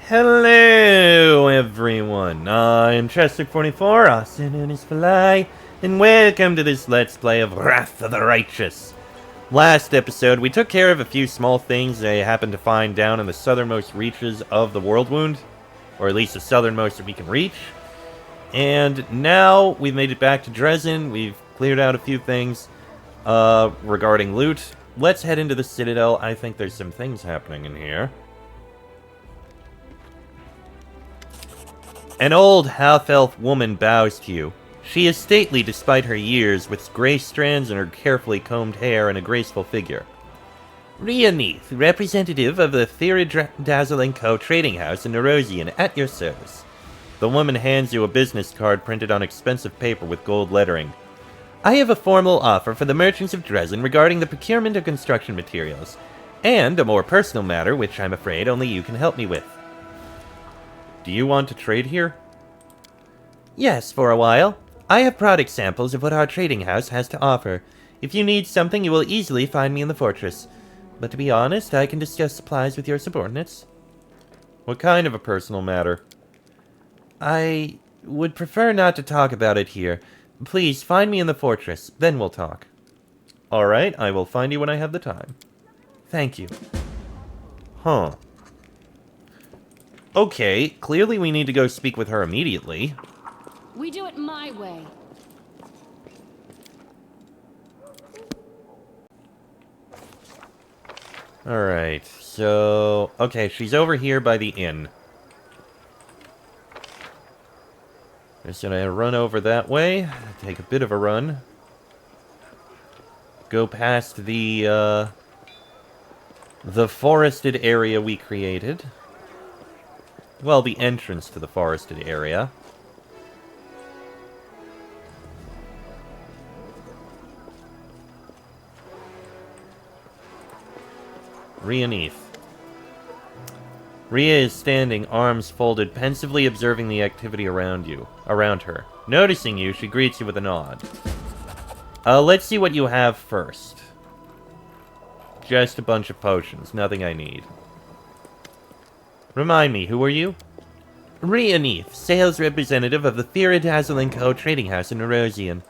Hello, everyone. I'm Chester44, also known as Fly, and welcome to this Let's Play of Wrath of the Righteous. Last episode, we took care of a few small things I happened to find down in the southernmost reaches of the World Wound, or at least the southernmost that we can reach. And now we've made it back to Dresden. We've cleared out a few things regarding loot. Let's head into the Citadel. I think there's some things happening in here. An old half-elf woman bows to you. She is stately despite her years, with gray strands in her carefully combed hair and a graceful figure. Ria Neath, representative of the Dazzle & Co. trading house in Nerosian, at your service. The woman hands you a business card printed on expensive paper with gold lettering. I have a formal offer for the merchants of Dresden regarding the procurement of construction materials, and a more personal matter which I'm afraid only you can help me with. Do you want to trade here? Yes, for a while. I have product samples of what our trading house has to offer. If you need something, you will easily find me in the fortress. But to be honest, I can discuss supplies with your subordinates. What kind of a personal matter? I would prefer not to talk about it here. Please, find me in the fortress, then we'll talk. Alright, I will find you when I have the time. Thank you. Huh. Okay, clearly we need to go speak with her immediately. We do it my way. Alright, so... Okay, she's over here by the inn. Just gonna run over that way. Take a bit of a run. Go past the forested area we created. Well, the entrance to the forested area. Ria Neath. Ria is standing, arms folded, pensively observing the activity around her. Noticing you, she greets you with a nod. Let's see what you have first. Just a bunch of potions, nothing I need. Remind me, who are you? Ria Neath, sales representative of the Dazzle & Co. trading house in Nerosian.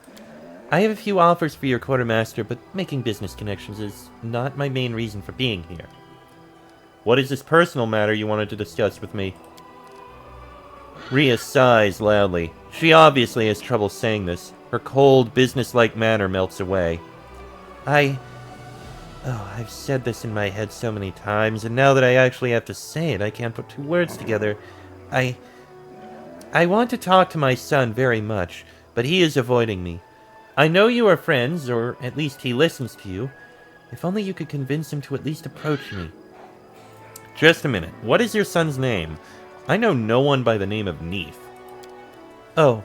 I have a few offers for your quartermaster, but making business connections is not my main reason for being here. What is this personal matter you wanted to discuss with me? Ria sighs loudly. She obviously has trouble saying this. Her cold, businesslike manner melts away. I've said this in my head so many times, and now that I actually have to say it, I can't put two words together. I want to talk to my son very much, but he is avoiding me. I know you are friends, or at least he listens to you. If only you could convince him to at least approach me. Just a minute. What is your son's name? I know no one by the name of Neath. Oh,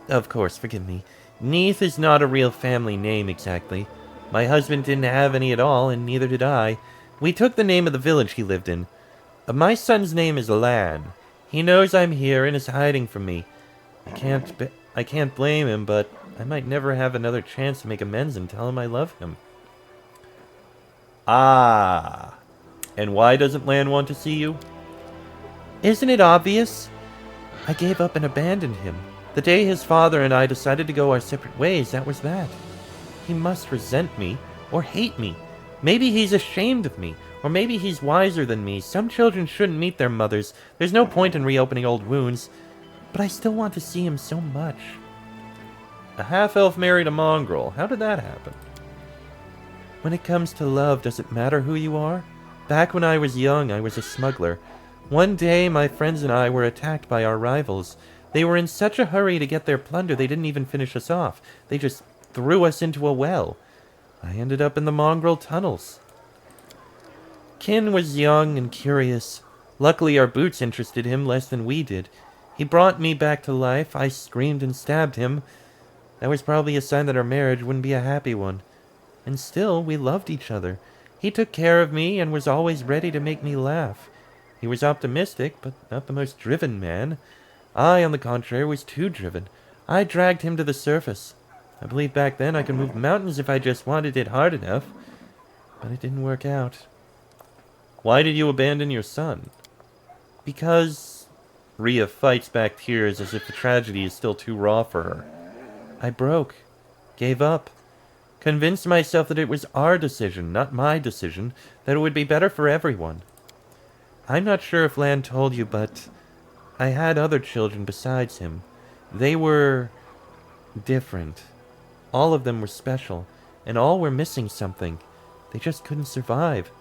of course, forgive me. Neath is not a real family name exactly. My husband didn't have any at all, and neither did I. We took the name of the village he lived in. My son's name is Lan. He knows I'm here and is hiding from me. I can't blame him, but I might never have another chance to make amends and tell him I love him. Ah. And why doesn't Lan want to see you? Isn't it obvious? I gave up and abandoned him. The day his father and I decided to go our separate ways, that was that. He must resent me, or hate me. Maybe he's ashamed of me, or maybe he's wiser than me. Some children shouldn't meet their mothers. There's no point in reopening old wounds. But I still want to see him so much. A half-elf married a mongrel. How did that happen? When it comes to love, does it matter who you are? Back when I was young, I was a smuggler. One day, my friends and I were attacked by our rivals. They were in such a hurry to get their plunder, they didn't even finish us off. They just threw us into a well. I ended up in the mongrel tunnels. Kin was young and curious. Luckily, our boots interested him less than we did. He brought me back to life. I screamed and stabbed him. That was probably a sign that our marriage wouldn't be a happy one. And still, we loved each other. He took care of me and was always ready to make me laugh. He was optimistic, but not the most driven man. I, on the contrary, was too driven. I dragged him to the surface. I believed back then I could move mountains if I just wanted it hard enough. But it didn't work out. Why did you abandon your son? Because Rhea fights back tears as if the tragedy is still too raw for her. I broke. Gave up. Convinced myself that it was our decision, not my decision, that it would be better for everyone. I'm not sure if Lan told you, but I had other children besides him. They were different. All of them were special, and all were missing something. They just couldn't survive.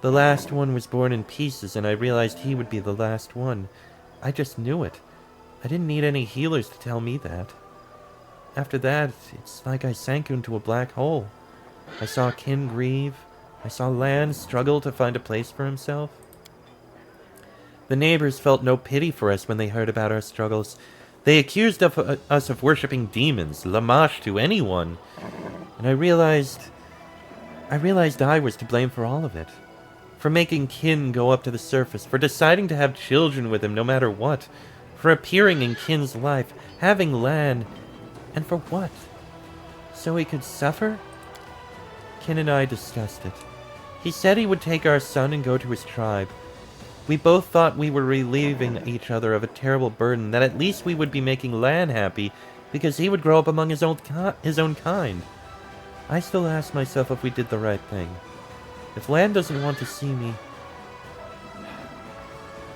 The last one was born in pieces, and I realized he would be the last one. I just knew it. I didn't need any healers to tell me that. After that, it's like I sank into a black hole. I saw Kin grieve. I saw Lan struggle to find a place for himself. The neighbors felt no pity for us when they heard about our struggles. They accused us of worshipping demons, Lamash to anyone. And I realized I was to blame for all of it. For making Kin go up to the surface, for deciding to have children with him no matter what, for appearing in Kin's life, having Lan, and for what? So he could suffer? Kin and I discussed it. He said he would take our son and go to his tribe. We both thought we were relieving each other of a terrible burden, that at least we would be making Lan happy, because he would grow up among his own kind. I still ask myself if we did the right thing. If Lan doesn't want to see me,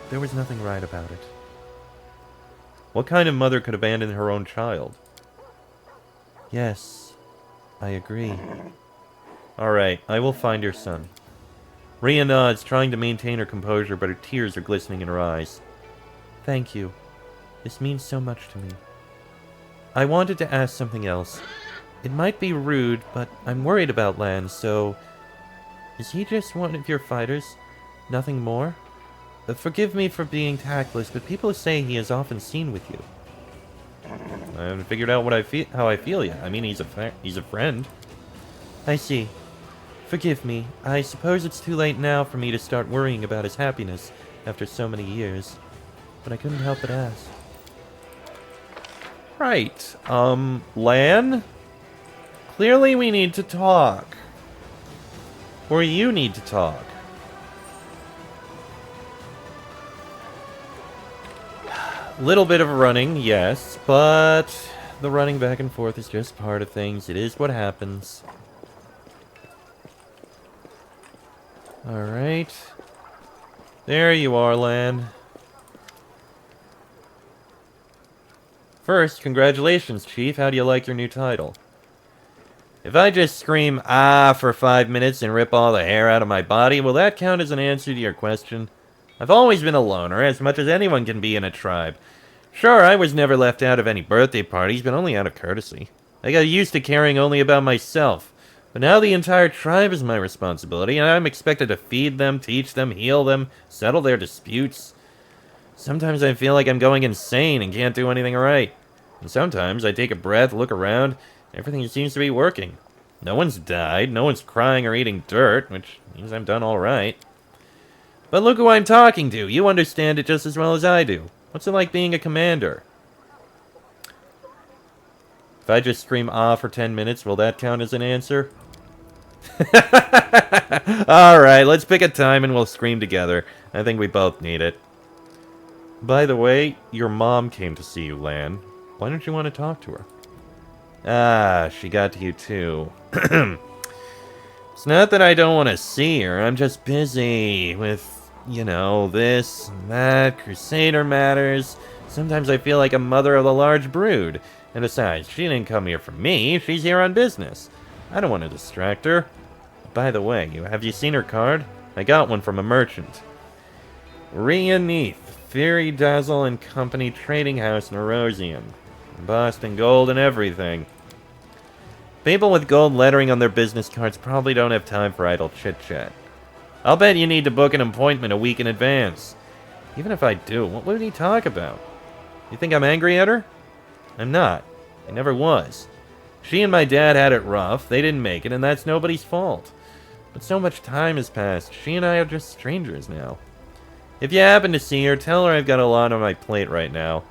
there was nothing right about it. What kind of mother could abandon her own child? Yes, I agree. Alright, I will find your son. Rhea nods, trying to maintain her composure, but her tears are glistening in her eyes. Thank you. This means so much to me. I wanted to ask something else. It might be rude, but I'm worried about Lan, so... Is he just one of your fighters? Nothing more? Forgive me for being tactless, but people say he is often seen with you. I haven't figured out how I feel yet. I mean, he's a friend. I see. Forgive me. I suppose it's too late now for me to start worrying about his happiness after so many years. But I couldn't help but ask. Right. Lan? Clearly we need to talk. Or you need to talk. Little bit of running, yes, but the running back and forth is just part of things. It is what happens. Alright. There you are, Lan. First, congratulations, Chief. How do you like your new title? If I just scream, ah, for 5 minutes and rip all the hair out of my body, will that count as an answer to your question? I've always been a loner, as much as anyone can be in a tribe. Sure, I was never left out of any birthday parties, but only out of courtesy. I got used to caring only about myself. But now the entire tribe is my responsibility, and I'm expected to feed them, teach them, heal them, settle their disputes. Sometimes I feel like I'm going insane and can't do anything right. And sometimes I take a breath, look around, everything seems to be working. No one's died, no one's crying or eating dirt, which means I'm done all right. But look who I'm talking to. You understand it just as well as I do. What's it like being a commander? If I just scream ah for 10 minutes, will that count as an answer? Alright, let's pick a time and we'll scream together. I think we both need it. By the way, your mom came to see you, Lan. Why don't you want to talk to her? Ah, she got to you too. It's not that I don't want to see her, I'm just busy with, you know, this and that, Crusader matters. Sometimes I feel like a mother of a large brood. And besides, she didn't come here for me, she's here on business. I don't want to distract her. By the way, have you seen her card? I got one from a merchant. Rhea Neath, Fury Dazzle and Company Trading House in Erosian. Embossed in gold and everything. People with gold lettering on their business cards probably don't have time for idle chit-chat. I'll bet you need to book an appointment a week in advance. Even if I do, what would he talk about? You think I'm angry at her? I'm not. I never was. She and my dad had it rough, they didn't make it, and that's nobody's fault. But so much time has passed, she and I are just strangers now. If you happen to see her, tell her I've got a lot on my plate right now.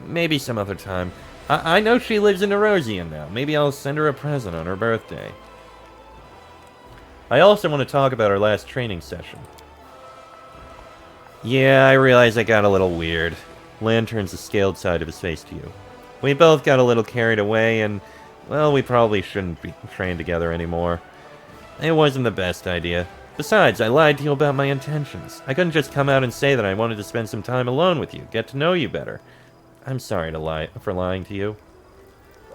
Maybe some other time. I know she lives in Erosian now. Maybe I'll send her a present on her birthday. I also want to talk about our last training session. Yeah, I realize I got a little weird. Lan turns the scaled side of his face to you. We both got a little carried away, and, well, we probably shouldn't be trained together anymore. It wasn't the best idea. Besides, I lied to you about my intentions. I couldn't just come out and say that I wanted to spend some time alone with you, get to know you better. I'm sorry for lying to you.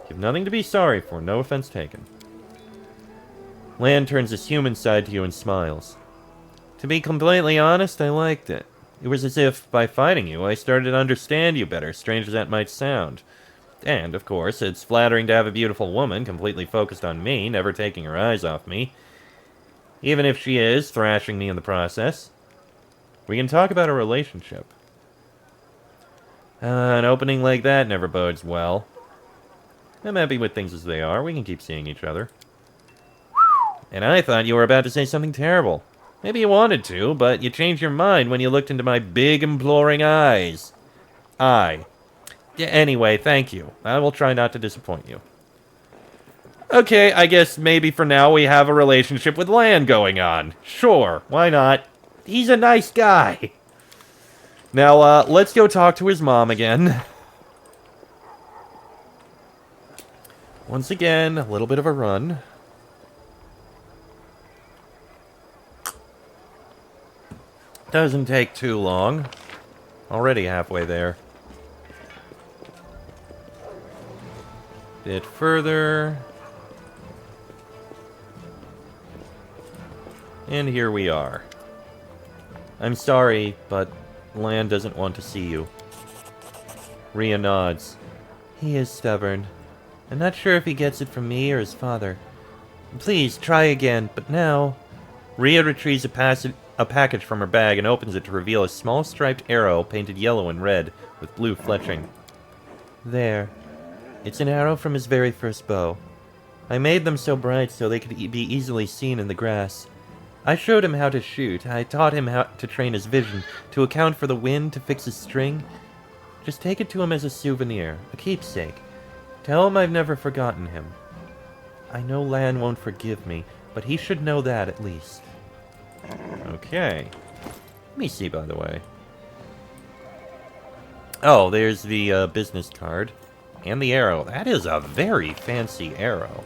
You've nothing to be sorry for, no offense taken. Lan turns his human side to you and smiles. To be completely honest, I liked it. It was as if, by fighting you, I started to understand you better, strange as that might sound. And, of course, it's flattering to have a beautiful woman completely focused on me, never taking her eyes off me. Even if she is thrashing me in the process. We can talk about a relationship. An opening like that never bodes well. I'm happy with things as they are. We can keep seeing each other. And I thought you were about to say something terrible. Maybe you wanted to, but you changed your mind when you looked into my big, imploring eyes. Anyway, thank you. I will try not to disappoint you. Okay, I guess maybe for now we have a relationship with Lan going on. Sure, why not? He's a nice guy. Now, let's go talk to his mom again. Once again, a little bit of a run. Doesn't take too long. Already halfway there. Bit further. And here we are. I'm sorry, but Lan doesn't want to see you. Rhea nods. He is stubborn. I'm not sure if he gets it from me or his father. Please, try again, but now... Rhea retrieves a package from her bag and opens it to reveal a small striped arrow painted yellow and red with blue fletching. There. It's an arrow from his very first bow. I made them so bright so they could be easily seen in the grass. I showed him how to shoot. I taught him how to train his vision, to account for the wind, to fix his string. Just take it to him as a souvenir, a keepsake. Tell him I've never forgotten him. I know Lan won't forgive me, but he should know that at least. Okay. Let me see, by the way. Oh, there's the business card. And the arrow. That is a very fancy arrow.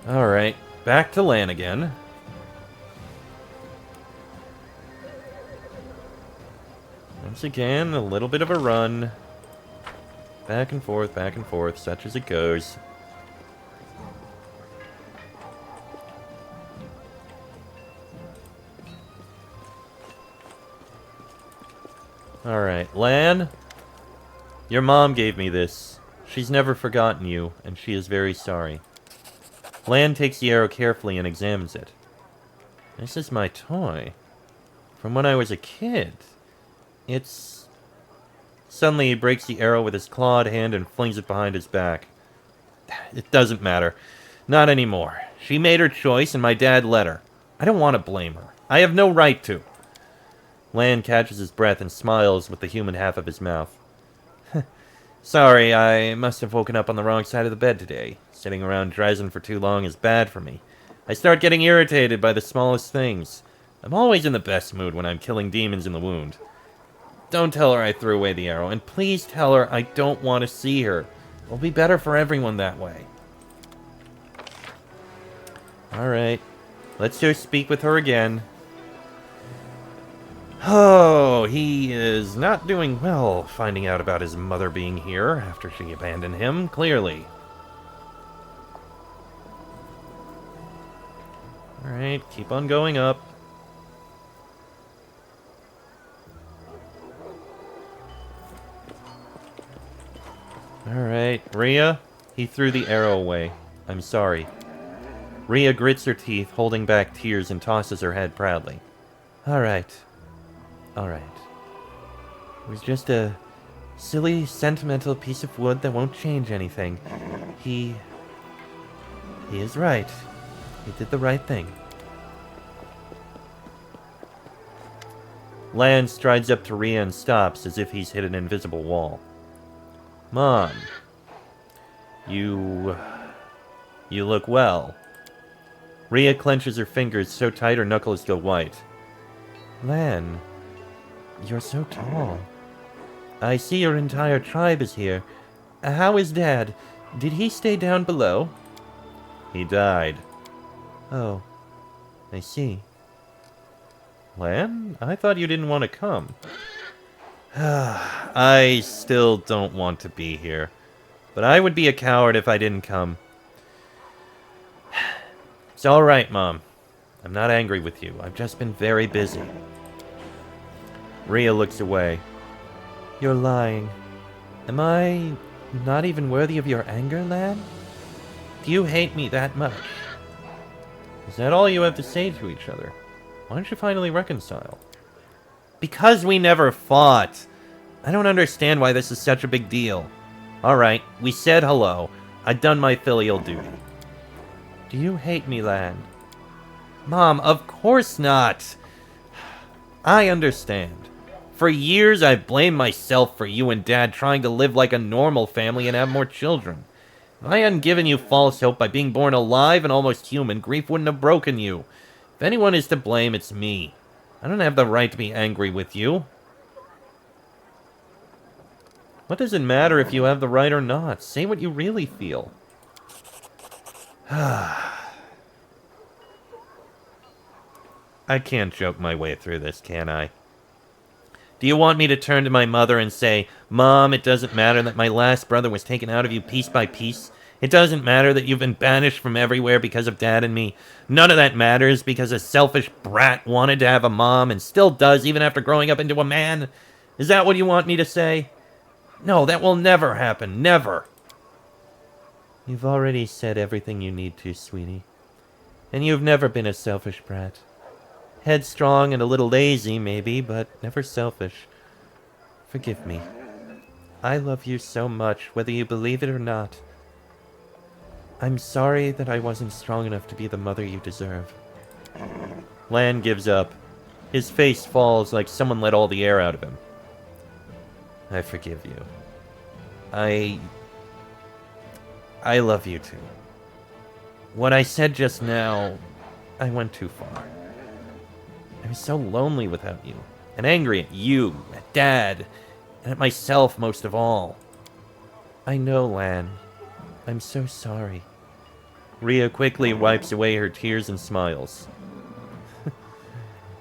Alright, back to Lan again. Once again, a little bit of a run. Back and forth, such as it goes. Alright, Lan, your mom gave me this. She's never forgotten you, and she is very sorry. Lan takes the arrow carefully and examines it. This is my toy. From when I was a kid. It's... Suddenly he breaks the arrow with his clawed hand and flings it behind his back. It doesn't matter. Not anymore. She made her choice and my dad let her. I don't want to blame her. I have no right to. Lan catches his breath and smiles with the human half of his mouth. Sorry, I must have woken up on the wrong side of the bed today. Sitting around Dryzen for too long is bad for me. I start getting irritated by the smallest things. I'm always in the best mood when I'm killing demons in the wound. Don't tell her I threw away the arrow, and please tell her I don't want to see her. It'll be better for everyone that way. Alright, let's go speak with her again. Oh, he is not doing well finding out about his mother being here after she abandoned him, clearly. Alright, keep on going up. Alright, Rhea, he threw the arrow away. I'm sorry. Rhea grits her teeth, holding back tears, and tosses her head proudly. Alright. Alright. It was just a silly, sentimental piece of wood that won't change anything. He is right. He did the right thing. Lan strides up to Rhea and stops as if he's hit an invisible wall. Mom. You look well. Rhea clenches her fingers so tight her knuckles go white. Lan, You're so tall. I see your entire tribe is here. How is Dad? Did he stay down below? He died. Oh, I see. Lan, I thought you didn't want to come. I still don't want to be here. But I would be a coward if I didn't come. It's alright, Mom. I'm not angry with you. I've just been very busy. Rhea looks away. You're lying. Am I not even worthy of your anger, Lan? Do you hate me that much? Is that all you have to say to each other? Why don't you finally reconcile? Because we never fought. I don't understand why this is such a big deal. Alright, we said hello. I've done my filial duty. Do you hate me, Lan? Mom, of course not. I understand. For years, I've blamed myself for you and Dad trying to live like a normal family and have more children. If I hadn't given you false hope by being born alive and almost human, grief wouldn't have broken you. If anyone is to blame, it's me. I don't have the right to be angry with you. What does it matter if you have the right or not? Say what you really feel. I can't joke my way through this, can I? Do you want me to turn to my mother and say, Mom, it doesn't matter that my last brother was taken out of you piece by piece? It doesn't matter that you've been banished from everywhere because of Dad and me. None of that matters because a selfish brat wanted to have a mom and still does even after growing up into a man? Is that what you want me to say? No, that will never happen. Never. You've already said everything you need to, sweetie. And you've never been a selfish brat. Headstrong and a little lazy, maybe, but never selfish. Forgive me. I love you so much, whether you believe it or not. I'm sorry that I wasn't strong enough to be the mother you deserve. Lan gives up. His face falls like someone let all the air out of him. I forgive you. I love you too. What I said just now, I went too far. I was so lonely without you, and angry at you, at Dad, and at myself most of all. I know, Lan. I'm so sorry. Rhea quickly wipes away her tears and smiles.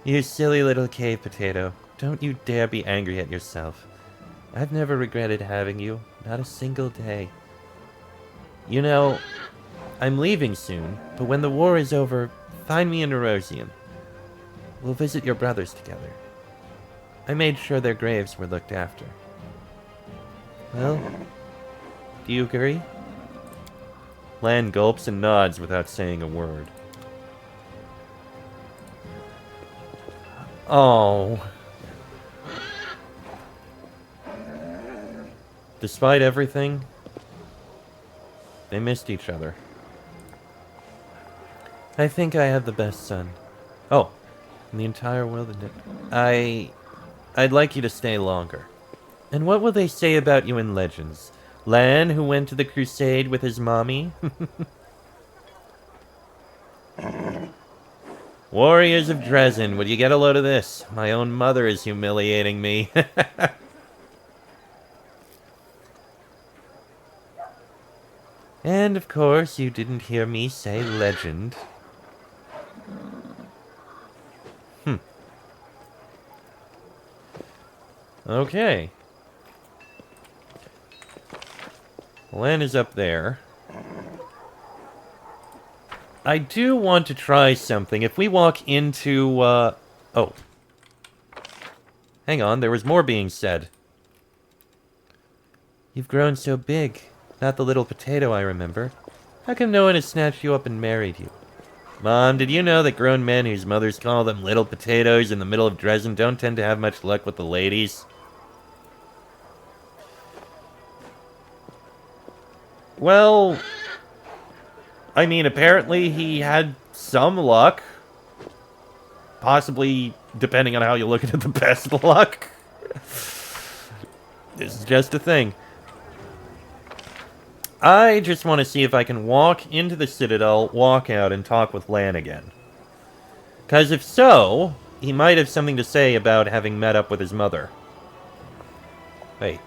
You silly little cave potato. Don't you dare be angry at yourself. I've never regretted having you, not a single day. You know, I'm leaving soon, but when the war is over, find me in Erosium. We'll visit your brothers together. I made sure their graves were looked after. Well, do you agree? Lan gulps and nods without saying a word. Oh. Despite everything, they missed each other. I think I have the best son. Oh, in the entire world, isn't it? I'd like you to stay longer. And what will they say about you in Legends? Lan, who went to the crusade with his mommy? Warriors of Dresden, would you get a load of this? My own mother is humiliating me. And, of course, you didn't hear me say legend. Okay. Lan is up there. I do want to try something. If we walk into, oh. Hang on, there was more being said. You've grown so big. Not the little potato I remember. How come no one has snatched you up and married you? Mom, did you know that grown men whose mothers call them little potatoes in the middle of Dresden don't tend to have much luck with the ladies? Well, I mean, apparently he had some luck. Possibly, depending on how you look at it, the best luck. This is just a thing. I just want to see if I can walk into the Citadel, walk out, and talk with Lan again. Because if so, he might have something to say about having met up with his mother. Wait.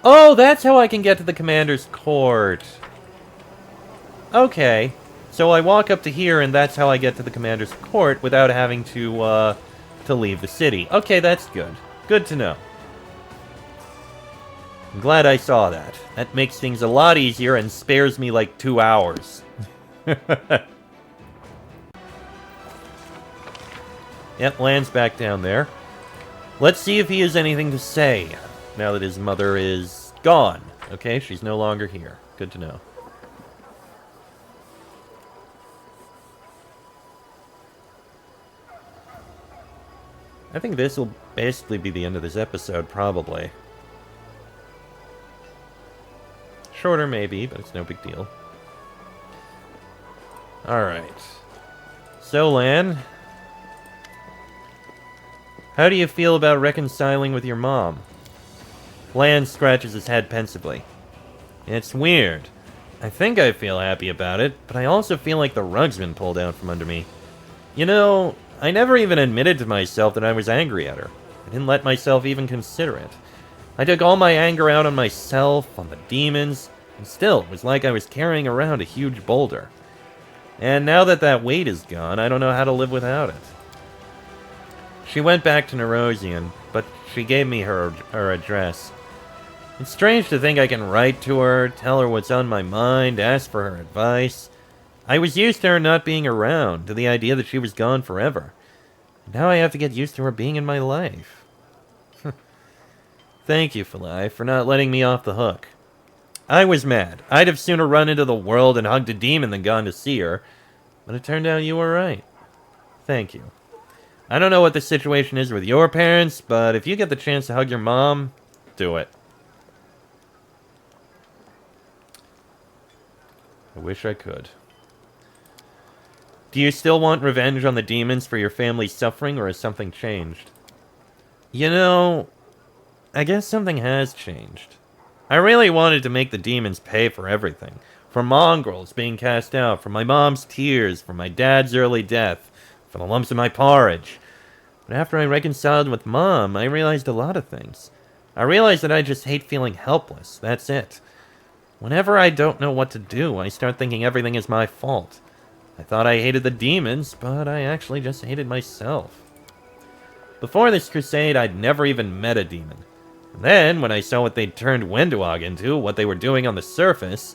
Oh, that's how I can get to the commander's court. Okay. So I walk up to here, and that's how I get to the commander's court without having to leave the city. Okay, that's good. Good to know. I'm glad I saw that. That makes things a lot easier and spares me like 2 hours. Yep, Lan's back down there. Let's see if he has anything to say now that his mother is gone. Okay, she's no longer here. Good to know. I think this will basically be the end of this episode, probably. Shorter, maybe, but it's no big deal. Alright. So, Lan, how do you feel about reconciling with your mom? Lan scratches his head pensively. It's weird. I think I feel happy about it, but I also feel like the rug's been pulled out from under me. You know, I never even admitted to myself that I was angry at her. I didn't let myself even consider it. I took all my anger out on myself, on the demons, and still, it was like I was carrying around a huge boulder. And now that that weight is gone, I don't know how to live without it. She went back to Nerosian, but she gave me her address. It's strange to think I can write to her, tell her what's on my mind, ask for her advice. I was used to her not being around, to the idea that she was gone forever. Now I have to get used to her being in my life. Thank you, Phalai, for not letting me off the hook. I was mad. I'd have sooner run into the world and hugged a demon than gone to see her. But it turned out you were right. Thank you. I don't know what the situation is with your parents, but if you get the chance to hug your mom, do it. I wish I could. Do you still want revenge on the demons for your family's suffering, or has something changed? You know, I guess something has changed. I really wanted to make the demons pay for everything. For mongrels being cast out, for my mom's tears, for my dad's early death, for the lumps in my porridge. But after I reconciled with Mom, I realized a lot of things. I realized that I just hate feeling helpless, that's it. Whenever I don't know what to do, I start thinking everything is my fault. I thought I hated the demons, but I actually just hated myself. Before this crusade, I'd never even met a demon. And then, when I saw what they'd turned Wenduog into, what they were doing on the surface,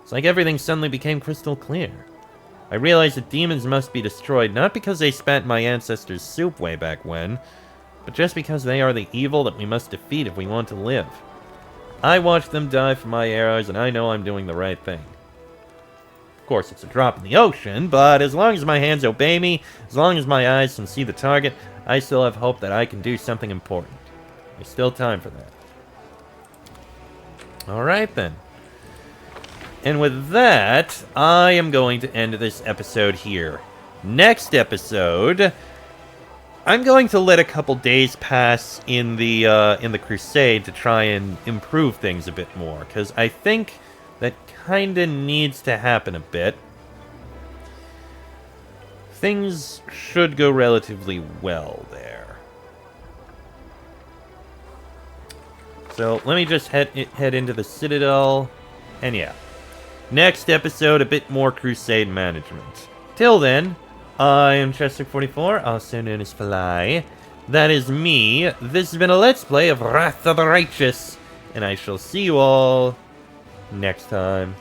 it's like everything suddenly became crystal clear. I realized that demons must be destroyed not because they spat my ancestors' soup way back when, but just because they are the evil that we must defeat if we want to live. I watched them die from my arrows, and I know I'm doing the right thing. Of course, it's a drop in the ocean, but as long as my hands obey me, as long as my eyes can see the target, I still have hope that I can do something important. There's still time for that. Alright then. And with that, I am going to end this episode here. Next episode, I'm going to let a couple days pass in the crusade to try and improve things a bit more, because I think that kinda needs to happen a bit. Things should go relatively well there. So let me just head into the Citadel, and yeah. Next episode, a bit more crusade management. Till then, I am Chester44, also known as Phalai. That is me. This has been a Let's Play of Wrath of the Righteous, and I shall see you all next time.